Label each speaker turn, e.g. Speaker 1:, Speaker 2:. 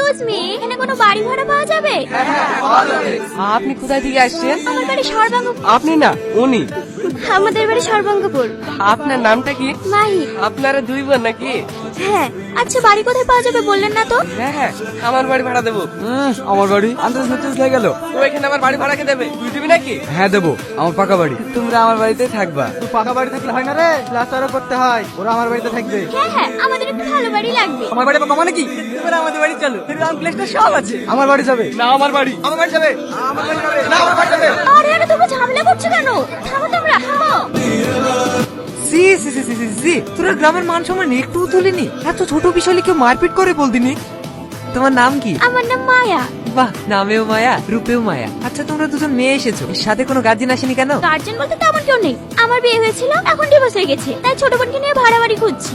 Speaker 1: Excuse me, এখানে কোনো বাড়ি ভাড়া পাওয়া যাবে?
Speaker 2: আপনি কোথায় থেকে আসছেন?
Speaker 1: আমার বাড়ি সর্বাঙ্গপুর।
Speaker 2: আপনি না, উনি।
Speaker 1: আমাদের বাড়ি সর্বাঙ্গপুর।
Speaker 2: আপনার নামটা কি?
Speaker 1: মাহি।
Speaker 2: আপনারা দুই বোন নাকি?
Speaker 1: হ্যাঁ। আচ্ছা বাড়ি কোথায় পাওয়া যাবে বললেন না তো?
Speaker 2: হ্যাঁ হ্যাঁ, আমার বাড়ি ভাড়া দেবো।
Speaker 3: আমার বাড়ি আন্দাজ নতুন হয়ে গেল।
Speaker 2: তো এখানে আমার বাড়ি ভাড়া কে দেবে? তুই দিবি নাকি?
Speaker 3: হ্যাঁ দেবো, আমার পাকা বাড়ি। তোমরা আমার বাড়িতে থাকবা। তুই পাকা বাড়ি থাকলে হয় না রে, প্লাস্টারও করতে হয়। ওরা আমার বাড়িতে থাকবে।
Speaker 1: হ্যাঁ হ্যাঁ, আমাদের একটু ভালো বাড়ি লাগবে।
Speaker 3: আমার বাড়ি পাকা মানে কি?
Speaker 2: তোরা আমাদের বাড়ি চলো, রাউন্ড প্লেসটা সব আছে।
Speaker 3: আমার বাড়ি যাবে।
Speaker 2: না আমার বাড়ি।
Speaker 3: আমার বাড়ি যাবে। আমার বাড়ি যাবে। না আমার বাড়ি যাবে।
Speaker 1: আরে আরে, তোমরা ঝামেলা করছো কেন? থামো তোমরা, থামো।
Speaker 4: সি সি সি সি সি সি, তোরা গ্রামের মান সম্মান একটু তুলিনি? এত ছোট বিষয়ে কেউ মারপিট করে বলদিনি? তোমার নাম কি?
Speaker 1: আমার নাম মায়া।
Speaker 4: বাহ, নামেও মায়া, রূপেও মায়া। আচ্ছা তোমরা দুজন মেয়ে এসেছো, সাথে কোনো গার্জিয়ান আসেনি কেন?
Speaker 1: গার্জেন বলতে তেমন কেউ নেই। আমার বিয়ে হয়েছিল, এখন ডিভোর্স হয়ে গেছে, তাই ছোট বোনকে নিয়ে ভাড়া বাড়ি খুঁজছি।